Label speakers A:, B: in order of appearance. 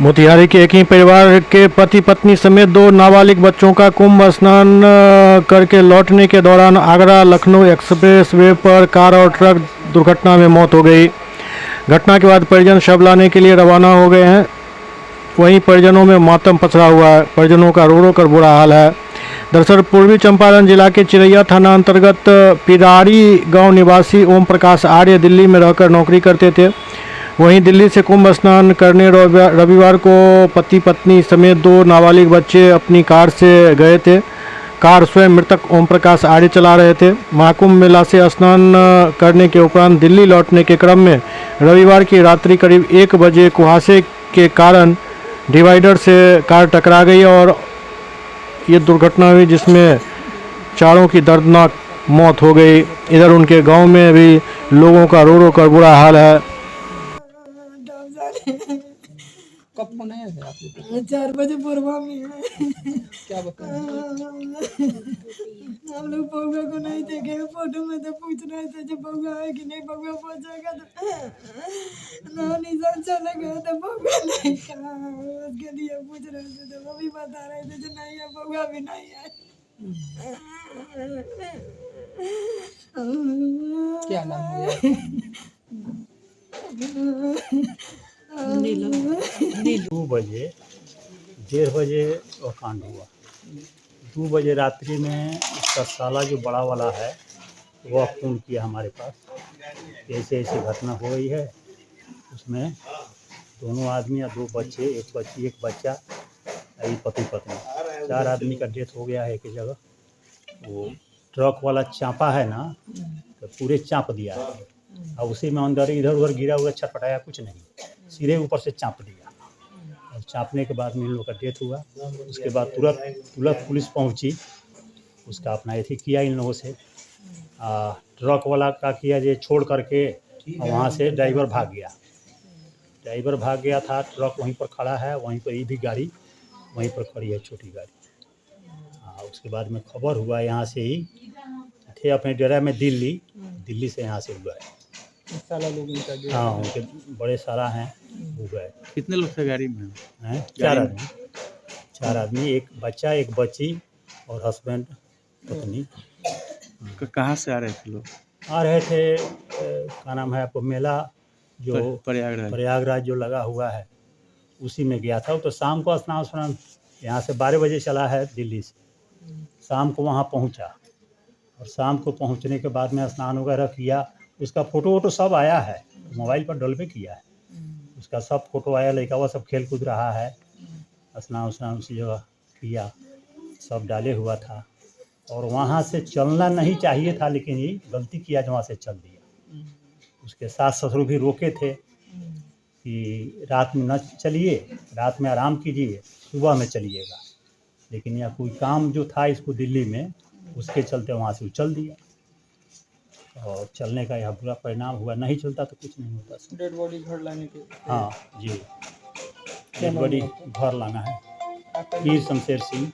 A: मोतिहारी के एक ही परिवार के पति पत्नी समेत दो नाबालिग बच्चों का कुंभ स्नान करके लौटने के दौरान आगरा लखनऊ एक्सप्रेस वे पर कार और ट्रक दुर्घटना में मौत हो गई। घटना के बाद परिजन शव लाने के लिए रवाना हो गए हैं। वहीं परिजनों में मातम पसरा हुआ है। परिजनों का रो रो कर बुरा हाल है। दरअसल पूर्वी चंपारण जिला के चिरैया थाना अंतर्गत पिरारी गांव निवासी ओम प्रकाश आर्य दिल्ली में रहकर नौकरी करते थे। वहीं दिल्ली से कुंभ स्नान करने रविवार को पति पत्नी समेत दो नाबालिग बच्चे अपनी कार से गए थे। कार स्वयं मृतक ओम प्रकाश आर्य चला रहे थे। महाकुंभ मेला से स्नान करने के उपरांत दिल्ली लौटने के क्रम में रविवार की रात्रि करीब 1 बजे कुहासे के कारण डिवाइडर से कार टकरा गई और ये दुर्घटना हुई, जिसमें चारों की दर्दनाक मौत हो गई। इधर उनके गांव में भी लोगों का रो रो कर बुरा हाल है।
B: कब फोन आया था आपको?
C: 4 बजे पूर्वा में है।
B: क्या बताएं?
C: हम लोग बउआ को नहीं देखे, फोटो में तो पूछ रहे थे जब बउआ है कि नहीं, बउआ पहुंचेगा तो ना निशान चले गए तो बउआ नहीं कहा, उसके लिए पूछ रहे थे तो वो भी बता रहे थे जो नहीं है, बउआ भी नहीं है।
B: क्या नाम है?
D: 2 बजे 1:30 बजे वो कांड हुआ। 2 बजे रात्रि में उसका साला जो बड़ा वाला है वह फ़ोन किया हमारे पास, ऐसे ऐसी घटना हो गई है। उसमें दोनों आदमी या 2 बच्चे, एक बच्ची एक बच्चा, यही पति पत्नी 4 आदमी का डेथ हो गया है एक जगह। वो ट्रक वाला चाँपा है ना, तो पूरे चाँप दिया है और उसी में अंदर इधर उधर गिरा हुआ, छटपटाया कुछ नहीं, सीधे ऊपर से चाँप दिया और चाँपने के बाद में इन लोगों का डेथ हुआ। उसके बाद तुरंत पुलिस पहुंची, उसका अपना एथी किया इन लोगों से। ट्रक वाला का किया ये छोड़ करके वहाँ से ड्राइवर भाग गया था। ट्रक वहीं पर खड़ा है, वहीं पर ये भी गाड़ी वहीं पर खड़ी है, छोटी गाड़ी। उसके बाद में खबर हुआ यहाँ से ही थे अपने डेरा में, दिल्ली से यहाँ से हुआ है।
B: साला लोग इनका जो
D: हाँ, उनके बड़े सारा हैं, हो गए।
E: कितने लोग थे गाड़ी में?
D: हैं 4 आदमी, एक बच्चा एक बच्ची और हस्बैंड पत्नी।
E: कहाँ से आ रहे थे लोग?
D: आ रहे थे क्या नाम है आपको, मेला जो प्रयागराज जो लगा हुआ है उसी में गया था। वो तो शाम को स्नान यहाँ से 12 बजे चला है दिल्ली से, शाम को वहाँ पहुँचा और शाम को पहुँचने के बाद में स्नान वगैरह किया। उसका फ़ोटो वोटो सब आया है, मोबाइल पर डलवे किया है, उसका सब फोटो आया। लड़का वो सब खेल कूद रहा है, स्नान उस्नान उसी जगह किया, सब डाले हुआ था। और वहाँ से चलना नहीं चाहिए था, लेकिन ये गलती किया जो वहाँ से चल दिया। उसके सास ससुर भी रोके थे कि रात में न चलिए, रात में आराम कीजिए, सुबह में चलिएगा, लेकिन यह कोई काम जो था इसको दिल्ली में, उसके चलते वहाँ से चल दिया और चलने का यह बुरा परिणाम हुआ। नहीं चलता तो कुछ नहीं होता।
B: डेड बॉडी घर लाने के?
D: हाँ जी, डेड बॉडी घर लाना है। वीर शमशेर सिंह।